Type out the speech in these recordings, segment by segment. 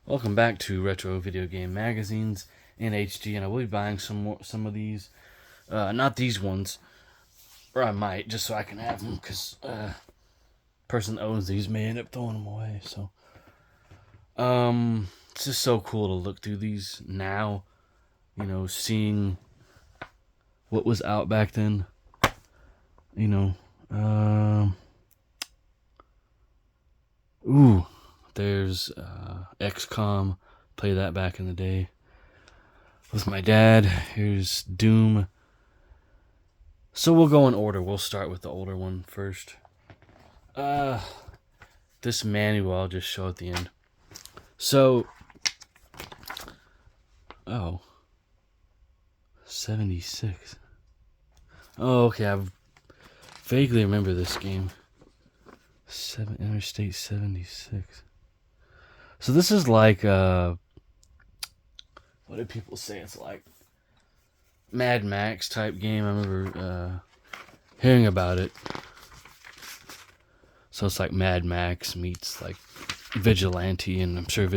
Welcome back to Retro Video Game Magazines in HD, and I will be buying some of these. Not these ones, or I might just so I can have them, because person that owns these may end up throwing them away. So, it's just so cool to look through these now. You know, seeing what was out back then. You know, ooh, there's XCOM. Play that back in the day with my dad. Here's Doom. So we'll go in order. We'll start with the older one first. This manual I'll just show at the end. So, oh, 76. Oh, okay, I vaguely remember this game. Interstate 76. So this is like, what do people say? It's like Mad Max type game. I remember hearing about it. So it's like Mad Max meets like Vigilante, and I'm sure the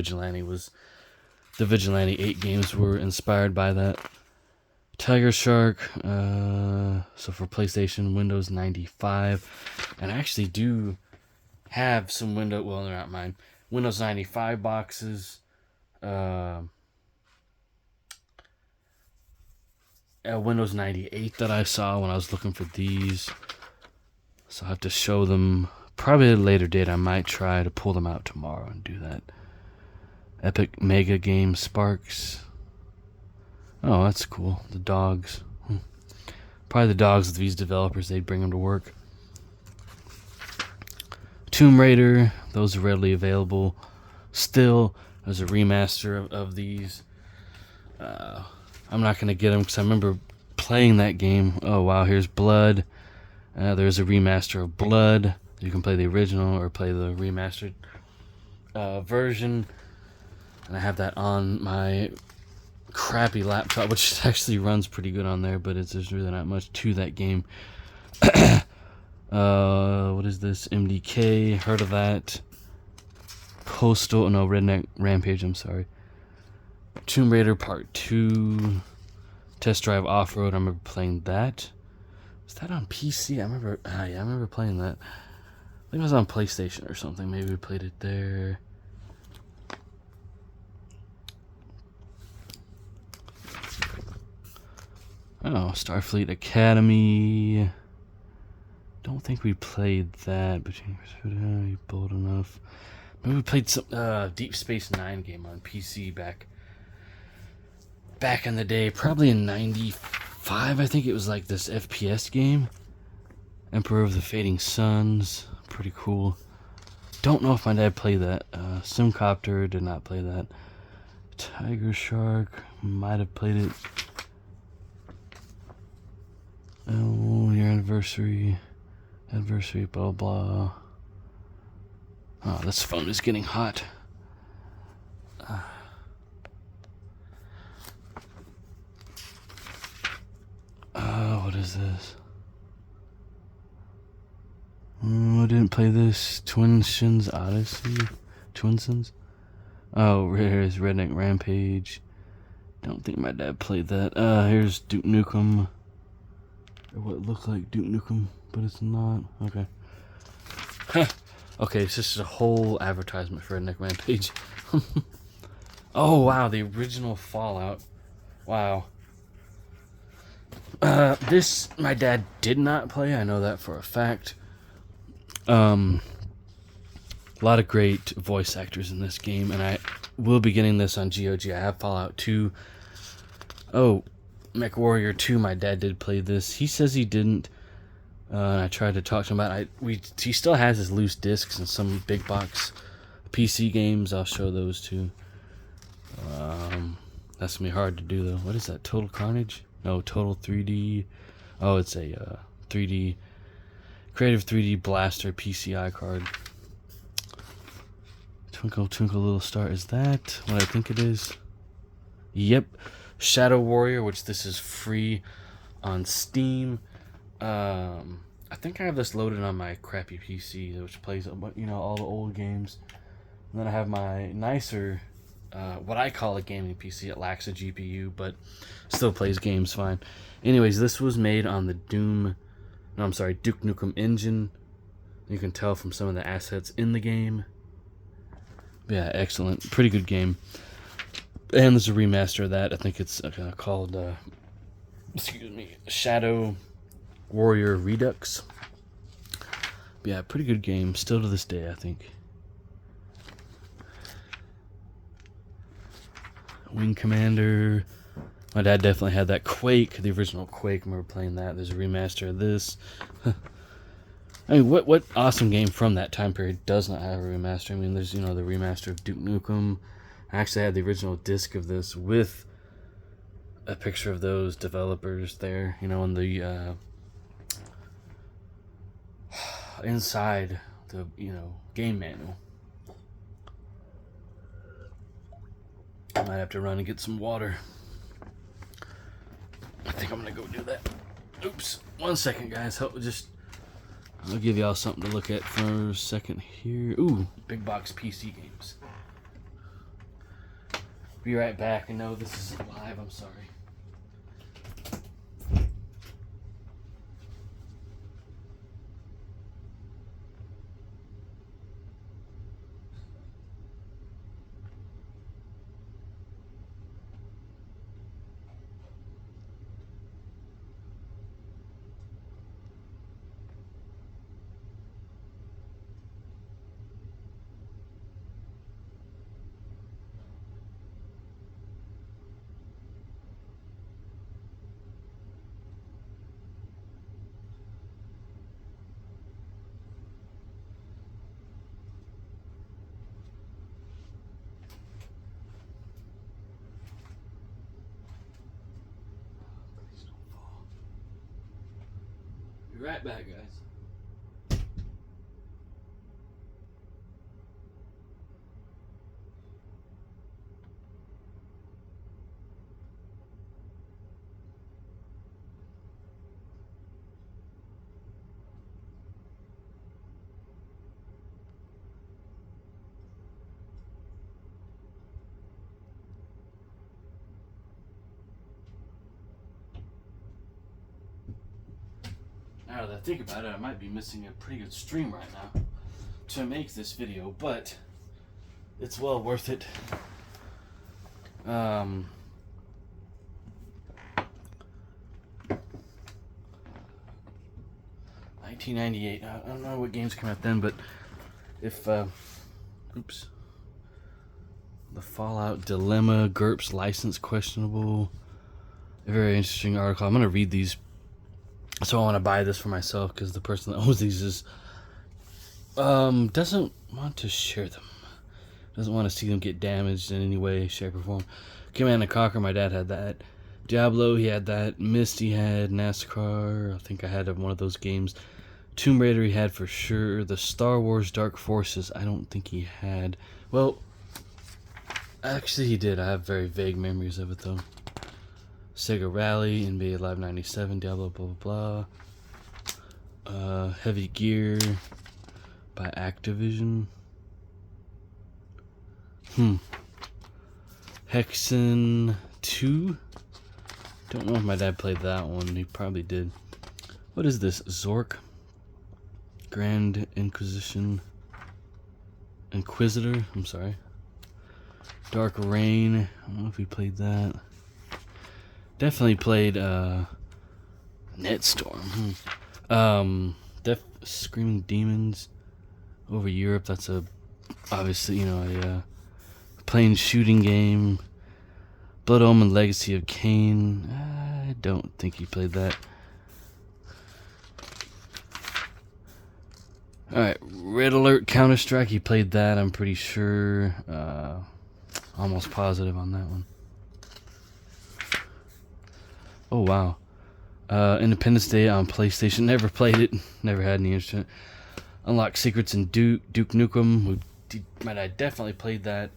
Vigilante 8 games were inspired by that. Tiger Shark, so for PlayStation, Windows 95, and I actually do have some they're not mine, Windows 95 boxes, Windows 98 that I saw when I was looking for these, so I have to show them, probably at a later date. I might try to pull them out tomorrow and do that. Epic Mega Game Sparks. Oh, that's cool. The dogs. Probably the dogs of these developers, they'd bring them to work. Tomb Raider, those are readily available. Still, there's a remaster of these. I'm not going to get them because I remember playing that game. Oh, wow, here's Blood. There's a remaster of Blood. You can play the original or play the remastered version. And I have that on my crappy laptop, which actually runs pretty good on there, but there's really not much to that game. What is this? MDK, heard of that? Redneck Rampage, I'm sorry. Tomb Raider Part 2, Test Drive Off-Road, I remember playing that. Was that on PC? I remember playing that. I think it was on PlayStation or something. Maybe we played it there. Oh, Starfleet Academy. Don't think we played that, but you bold enough. Maybe we played some Deep Space Nine game on PC back in the day, probably in '95. I think it was like this FPS game, Emperor of the Fading Suns. Pretty cool. Don't know if my dad played that. Simcopter, did not play that. Tiger Shark, might have played it. Oh, your anniversary, blah blah. Oh, this phone is getting hot. What is this? I didn't play this. Twinsons Odyssey? Twinsons? Oh, here's Redneck Rampage. Don't think my dad played that. Here's Duke Nukem. Or what looked like Duke Nukem, but it's not. Okay. Okay, it's just a whole advertisement for Redneck Rampage. Oh, wow, the original Fallout. Wow. This, my dad did not play. I know that for a fact. A lot of great voice actors in this game, and I will be getting this on GOG. I have Fallout 2. Oh, MechWarrior 2, my dad did play this. He says he didn't. And I tried to talk to him about it. He still has his loose discs and some big box PC games. I'll show those too. That's gonna be hard to do though. What is that? Total Carnage? No, Total 3D. Oh, it's a 3D Creative 3D Blaster PCI card. Twinkle Twinkle Little Star. Is that what I think it is? Yep. Shadow Warrior, which this is free on Steam. I think I have this loaded on my crappy PC, which plays all the old games. And then I have my nicer what I call a gaming PC. It lacks a GPU, but still plays games fine. Anyways, this was made on the Duke Nukem engine. You can tell from some of the assets in the game. Yeah, excellent. Pretty good game. And there's a remaster of that. I think it's called, Shadow Warrior Redux. But yeah, pretty good game. Still to this day, I think. Wing Commander. My dad definitely had that Quake, the original Quake. I remember playing that. There's a remaster of this. I mean, what awesome game from that time period does not have a remaster? I mean, there's, the remaster of Duke Nukem. I actually had the original disc of this with a picture of those developers there, in the, inside the, game manual. I might have to run and get some water. I think I'm going to go do that. Oops. 1 second, guys. I'll give y'all something to look at for a second here. Ooh, big box PC games. Be right back. I know this is live. I'm sorry. Be right back, guys. Now that I think about it, I might be missing a pretty good stream right now to make this video, but it's well worth it. 1998. I don't know what games came out then, but if the Fallout Dilemma, GURPS license questionable. A very interesting article. I'm gonna read these. So I want to buy this for myself because the person that owns these is doesn't want to share them. Doesn't want to see them get damaged in any way, shape, or form. Command & Conquer, my dad had that. Diablo, he had that. Myst, he had. NASCAR, I think I had one of those games. Tomb Raider, he had for sure. The Star Wars Dark Forces, I don't think he had. Well, actually he did. I have very vague memories of it though. Sega Rally, NBA Live 97, Diablo, blah, blah, blah. Heavy Gear by Activision. Hexen 2. Don't know if my dad played that one. He probably did. What is this? Zork. Grand Inquisition. Inquisitor. I'm sorry. Dark Rain. I don't know if he played that. Definitely played Netstorm. Screaming Demons over Europe. That's obviously a plain shooting game. Blood Omen Legacy of Kain. I don't think he played that. Alright, Red Alert Counter-Strike. He played that, I'm pretty sure. Almost positive on that one. Oh, wow. Independence Day on PlayStation. Never played it. Never had any interest in it. Unlock Secrets in Duke Nukem. My dad definitely played that.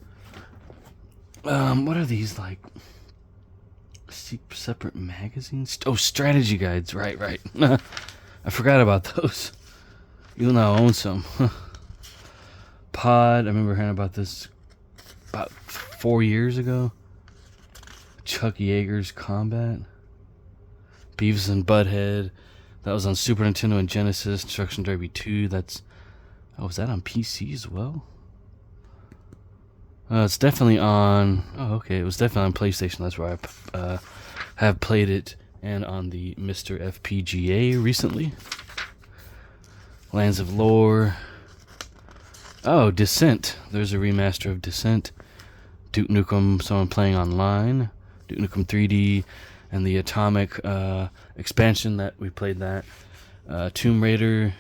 What are these, like? Separate magazines? Oh, strategy guides. Right. I forgot about those. Even though I own some. Pod. I remember hearing about this about 4 years ago. Chuck Yeager's Combat. Beavis and Butthead. That was on Super Nintendo and Genesis. Destruction Derby 2. That's... Oh, was that on PC as well? It's definitely on... Oh, okay. It was definitely on PlayStation. That's where I have played it. And on the Mr. FPGA recently. Lands of Lore. Oh, Descent. There's a remaster of Descent. Duke Nukem, someone playing online. Duke Nukem 3D. And the Atomic expansion that we played that. Tomb Raider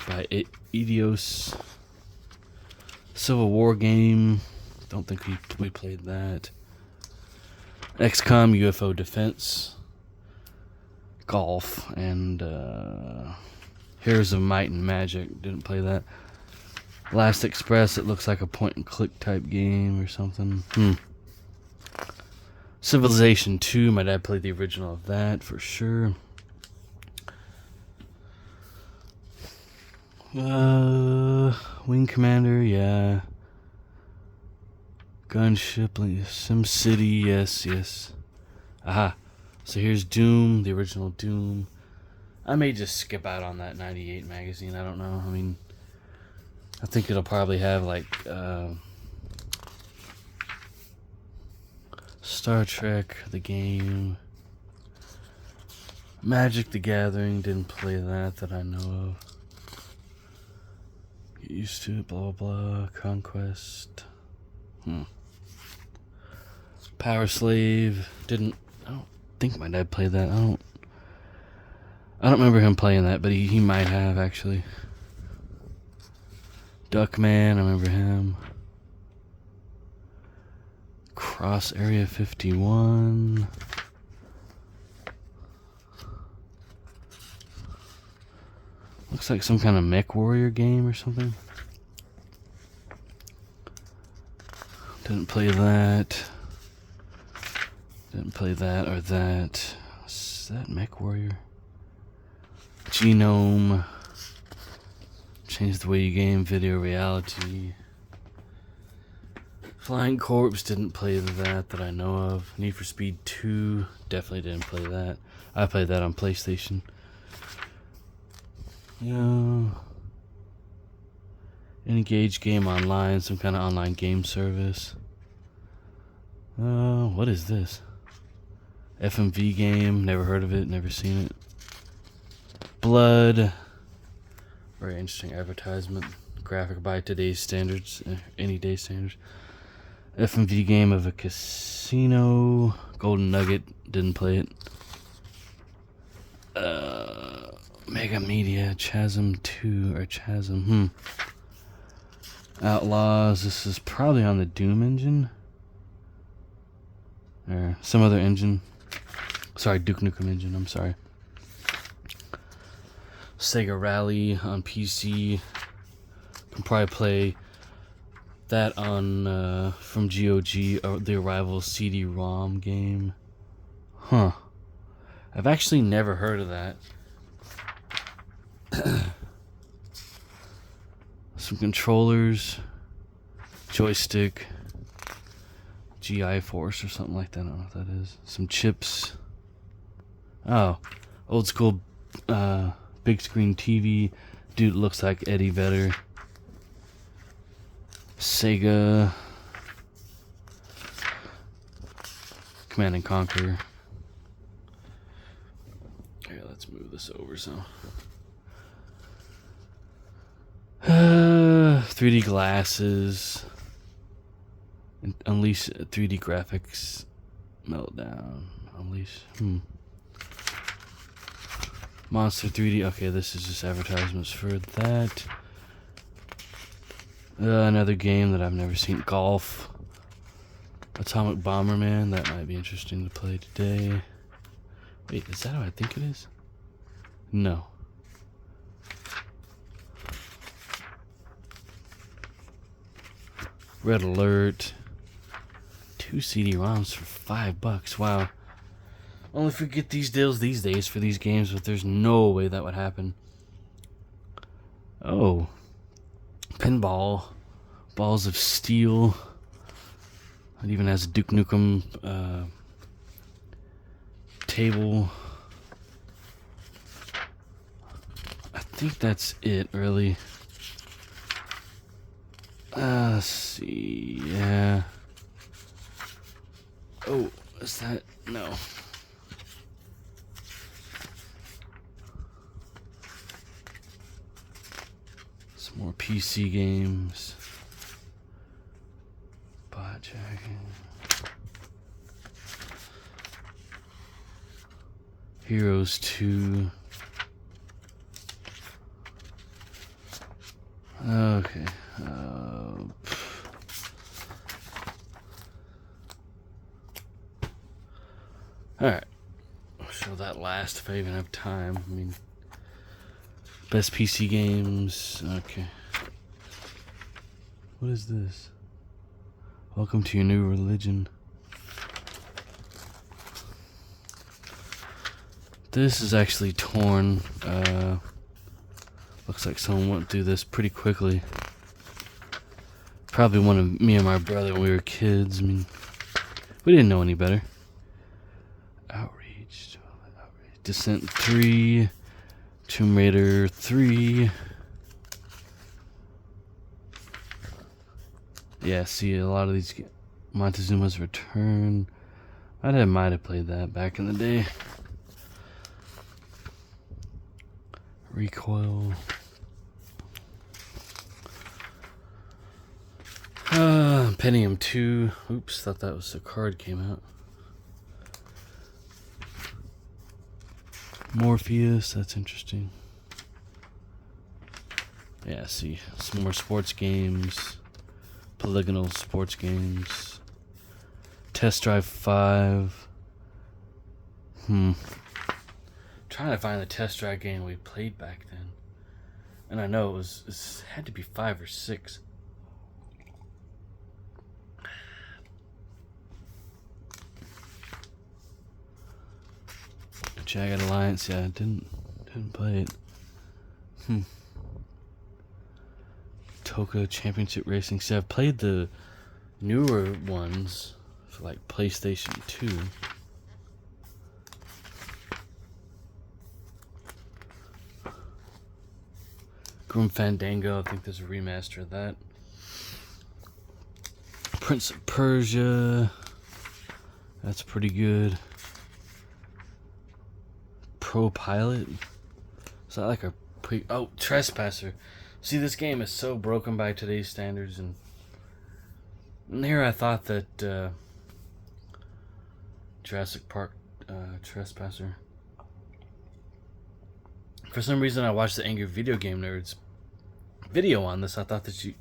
by Eidos. Civil War game. Don't think we played that. XCOM, UFO Defense. Golf. And Heroes of Might and Magic. Didn't play that. Last Express, it looks like a point-and-click type game or something. Civilization 2, my dad played the original of that for sure. Wing Commander, yeah. Gunship, SimCity, yes. Aha. So here's Doom, the original Doom. I may just skip out on that 98 magazine, I don't know. I mean, I think it'll probably have like Star Trek, the game. Magic the Gathering, didn't play that I know of. Get used to it, blah blah. Conquest. Power Slave, I don't think my dad played that. I don't remember him playing that, but he might have actually. Duckman, I remember him. Cross Area 51. Looks like some kind of Mech Warrior game or something. Didn't play that. Didn't play that or that. Is that Mech Warrior? Genome. Change the way you game. Video Reality. Flying Corpse, didn't play that I know of. Need for Speed 2, definitely didn't play that. I played that on PlayStation. Yeah. Engage Game Online, some kind of online game service. What is this? FMV game, never heard of it, never seen it. Blood. Very interesting advertisement. Graphic by today's standards, any day standards. FMV game of a casino. Golden Nugget, didn't play it. Mega Media, Chasm 2, or Chasm, Outlaws, this is probably on the Doom engine. Or some other engine. Sorry, Duke Nukem engine, I'm sorry. Sega Rally on PC. Can probably play that on from GOG, or the Arrival CD-ROM game. I've actually never heard of that. Some controllers, joystick, GI Force or something like that. I don't know what that is. Some chips. Oh, old school big screen TV. Dude looks like Eddie Vedder. Sega. Command and Conquer. Okay, let's move this over so. 3D glasses. Unleash 3D graphics. Meltdown. Unleash. Monster 3D. Okay, this is just advertisements for that. Another game that I've never seen. Golf. Atomic Bomberman. That might be interesting to play today. Wait, is that how I think it is? No. Red Alert. 2 CD-ROMs for $5. Wow. Only if we get these deals these days for these games, but there's no way that would happen. Oh. Pinball. Balls of Steel. It even has a Duke Nukem table. I think that's it, really. Let's see. Yeah. Oh, is that? No. Some more PC games. Bot jacking. Heroes 2. Okay. Alright. I'll show that last if I even have time. I mean, best PC games. Okay. What is this? Welcome to your new religion. This is actually torn. Looks like someone went through this pretty quickly. Probably one of me and my brother when we were kids. I mean, we didn't know any better. Outrage. Descent 3. Tomb Raider 3. Yeah, see a lot of these. Montezuma's Return. I might have played that back in the day. Recoil. Pentium 2. Oops, thought that was the card came out. Morpheus, that's interesting. Yeah, see, some more sports games. Polygonal sports games. Test Drive 5. Trying to find the Test Drive game we played back then. And I know it had to be 5 or 6. Jagged Alliance, yeah, I didn't play it. Toka Championship Racing. See, I've played the newer ones for like PlayStation 2. Grim Fandango, I think there's a remaster of that. Prince of Persia, that's pretty good. Pro Pilot, is that like a Trespasser. See, this game is so broken by today's standards, and here I thought that Jurassic Park Trespasser. For some reason, I watched the Angry Video Game Nerds video on this. I thought that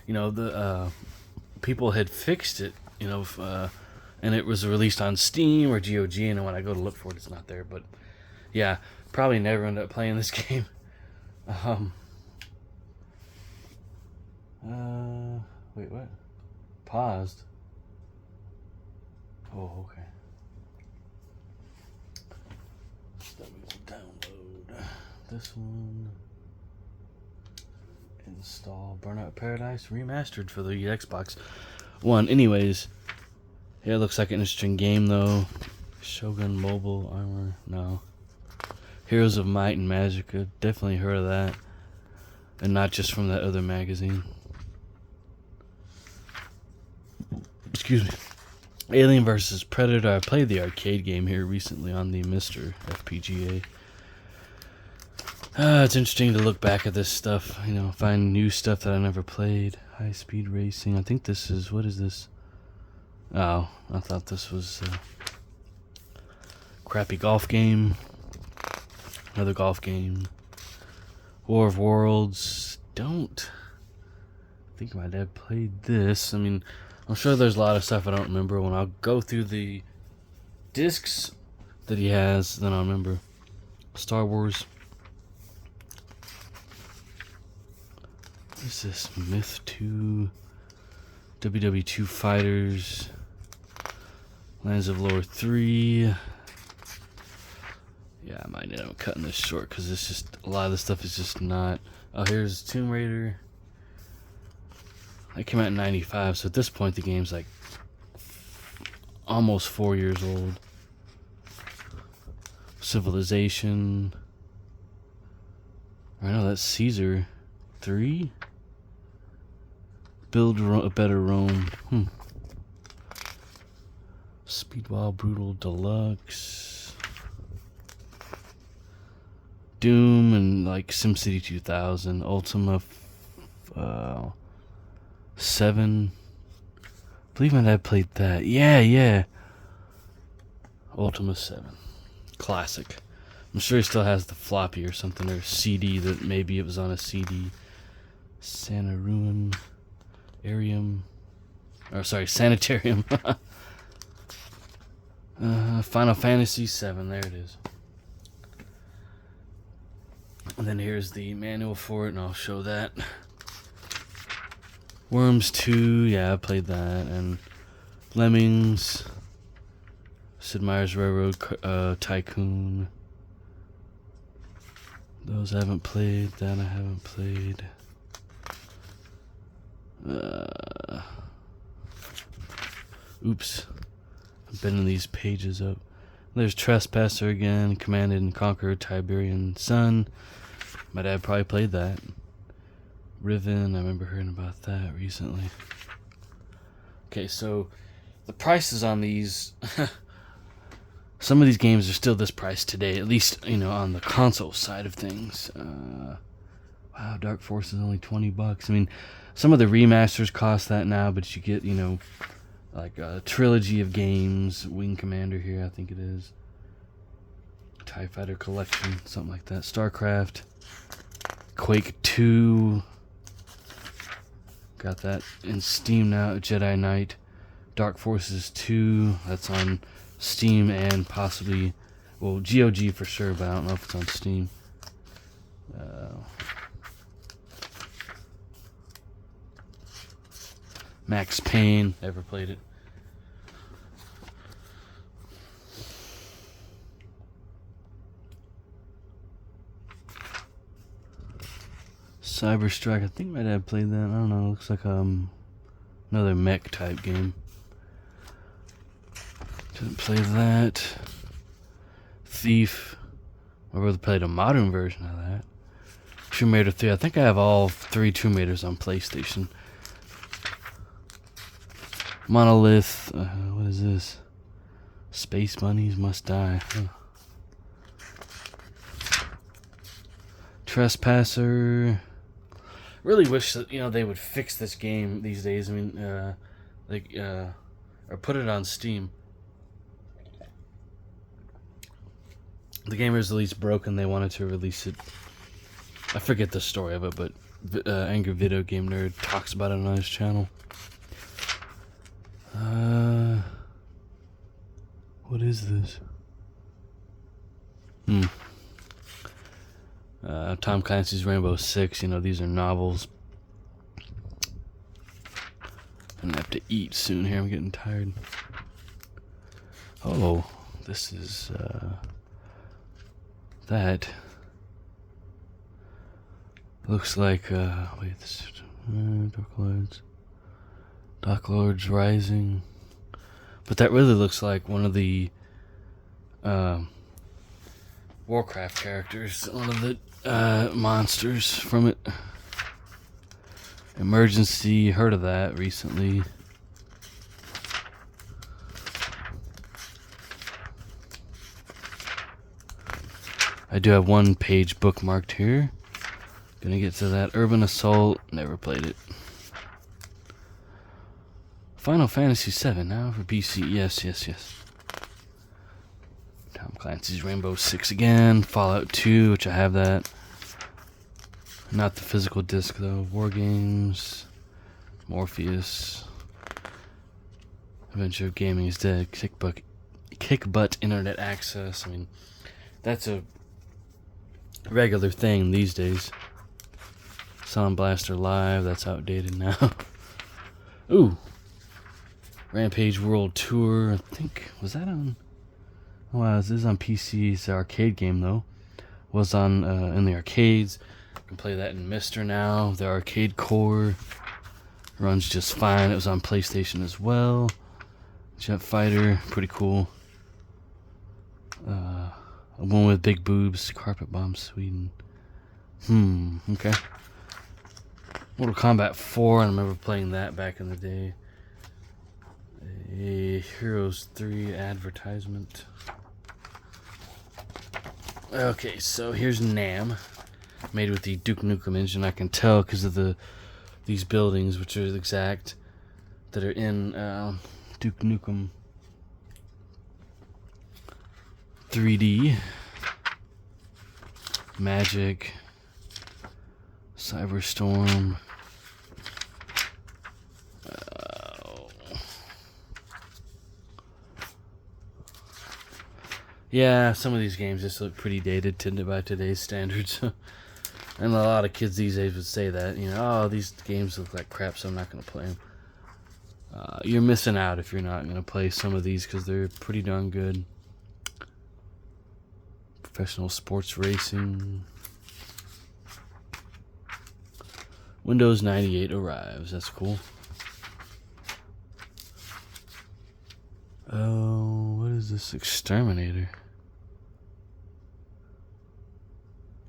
the people had fixed it, and it was released on Steam or GOG, and when I go to look for it, it's not there. But yeah, probably never end up playing this game. Wait, what? Paused. Oh, okay. Let me download this one. Install Burnout Paradise Remastered for the Xbox One. Anyways, yeah, it looks like an interesting game though. Shogun Mobile Armor, no. Heroes of Might and Magic, I've definitely heard of that. And not just from that other magazine. Excuse me. Alien vs. Predator. I played the arcade game here recently on the Mr. FPGA. It's interesting to look back at this stuff, find new stuff that I never played. High Speed Racing. I think this is, what is this? Oh, I thought this was a crappy golf game. Another golf game. War of Worlds. I think my dad played this. I mean, I'm sure there's a lot of stuff I don't remember. When I'll go through the discs that he has, then I'll remember. Star Wars. What is this? Myth 2. WW2 Fighters. Lands of Lore 3. Yeah, I might end up cutting this short because it's just a lot of the stuff is just not. Oh, here's Tomb Raider. That came out in '95, so at this point the game's like almost 4 years old. Civilization. I know that's Caesar 3. Build a better Rome. Speedball Brutal Deluxe. Doom and like SimCity 2000. Ultima 7. I believe my dad played that. Yeah. Ultima 7. Classic. I'm sure he still has the floppy or something, or CD that maybe it was on a CD. Santa Ruin. Arium. Or sorry, Sanitarium. Final Fantasy 7. There it is. And then here's the manual for it, and I'll show that. Worms 2, yeah, I played that. And Lemmings. Sid Meier's Railroad Tycoon. Those I haven't played. That I haven't played. Oops. I'm bending these pages up. There's Trespasser again. Command and Conquer Tiberian Sun. My dad probably played that. Riven, I remember hearing about that recently. Okay, so the prices on these... some of these games are still this price today, at least, on the console side of things. Wow, Dark Force is only $20. I mean, some of the remasters cost that now, but you get, like a trilogy of games. Wing Commander here, I think it is. TIE Fighter Collection, something like that. StarCraft. Quake 2. Got that in Steam now. Jedi Knight. Dark Forces 2. That's on Steam and possibly, well, GOG for sure, but I don't know if it's on Steam. Max Payne. Never played it. Cyberstrike. I think my dad played that. I don't know. Looks like another mech type game. Didn't play that. Thief. My brother played a modern version of that. Tomb Raider 3. I think I have all 3 Tomb Raiders on PlayStation. Monolith. What is this? Space Bunnies Must Die. Trespasser. Really wish that they would fix this game these days. I mean, or put it on Steam. The game is at least broken. They wanted to release it. I forget the story of it, but Angry Video Game Nerd talks about it on his channel. What is this? Tom Clancy's Rainbow Six. These are novels. I'm gonna have to eat soon here. I'm getting tired. Oh, this is that. Looks like wait, this Dark Lords Rising. But that really looks like one of the Warcraft characters, one of the monsters from it. Emergency, heard of that recently. I do have one page bookmarked here. Gonna get to that. Urban Assault, never played it. Final Fantasy 7 now for PC. Yes. Tom Clancy's Rainbow Six again. Fallout 2, which I have that. Not the physical disc though. War Games. Morpheus. Adventure of Gaming is Dead. Kick butt internet access. I mean, that's a regular thing these days. Sound Blaster Live, that's outdated now. Ooh. Rampage World Tour. I think, was that on? Oh, wow, this is on PC. It's an arcade game though. Was on in the arcades. You can play that in Mister now. The arcade core runs just fine. It was on PlayStation as well. Jet Fighter, pretty cool. One with big boobs, Carpet Bomb Sweden. Okay. Mortal Kombat 4, I remember playing that back in the day. A Heroes 3 advertisement. Okay, so here's Nam, made with the Duke Nukem engine. I can tell because of these buildings, which are exact, that are in Duke Nukem 3D. Magic, Cyberstorm. Yeah, some of these games just look pretty dated by today's standards. And a lot of kids these days would say that, oh, these games look like crap, so I'm not going to play them. You're missing out if you're not going to play some of these because they're pretty darn good. Professional sports racing. Windows 98 arrives. That's cool. Oh, what is this? Exterminator.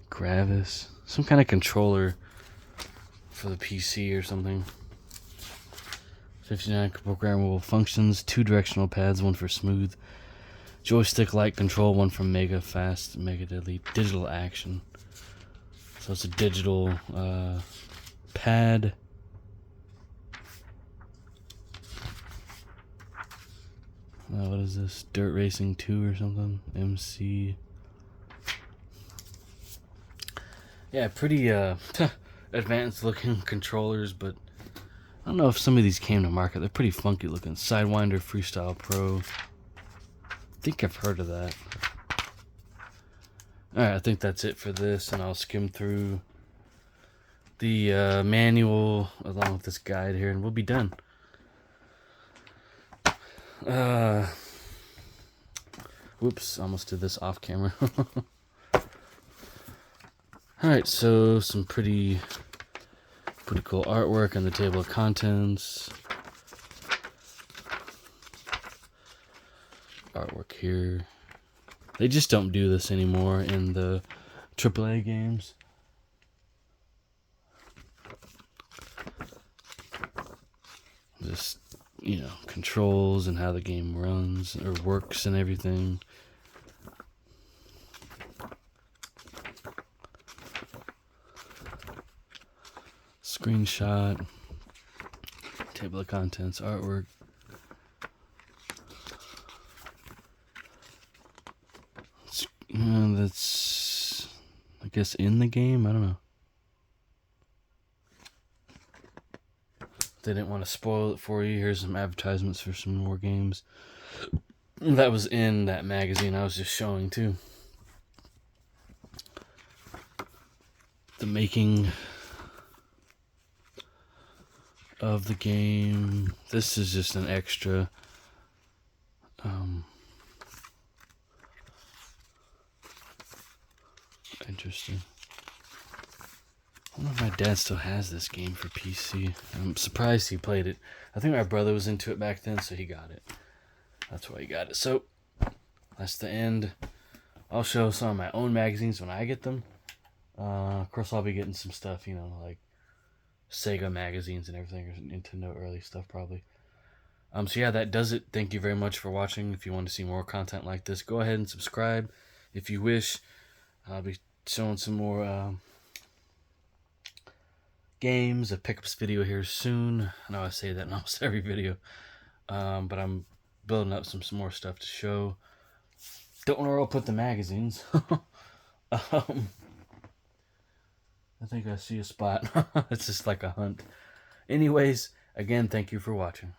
Gravis. Some kind of controller for the PC or something. 59 programmable functions. 2 directional pads. 1 for smooth. Joystick-like control. 1 for mega fast, mega deadly. Digital action. So it's a digital pad. What is this? Dirt Racing 2 or something? MC. Yeah, pretty advanced looking controllers, but I don't know if some of these came to market. They're pretty funky looking. Sidewinder Freestyle Pro. I think I've heard of that. Alright, I think that's it for this, and I'll skim through the manual along with this guide here, and we'll be done. Whoops, almost did this off camera. Alright, so some pretty cool artwork on the table of contents. Artwork here. They just don't do this anymore in the AAA games. Just, controls and how the game runs or works and everything. Screenshot. Table of contents, artwork. That's, I guess, in the game? I don't know. They didn't want to spoil it for you. Here's some advertisements for some more games. That was in that magazine I was just showing too. The making of the game. This is just an extra. Interesting. I wonder if my dad still has this game for PC. I'm surprised he played it. I think my brother was into it back then, so he got it. That's why he got it. So, that's the end. I'll show some of my own magazines when I get them. Of course, I'll be getting some stuff, like Sega magazines and everything, or Nintendo early stuff probably. So yeah, that does it. Thank you very much for watching. If you want to see more content like this, go ahead and subscribe if you wish. I'll be showing some more games, a pickups video here soon. I know I say that in almost every video, but I'm building up some more stuff to show. Don't know where I'll put the magazines. I think I see a spot. It's just like a hunt. Anyways, again, thank you for watching.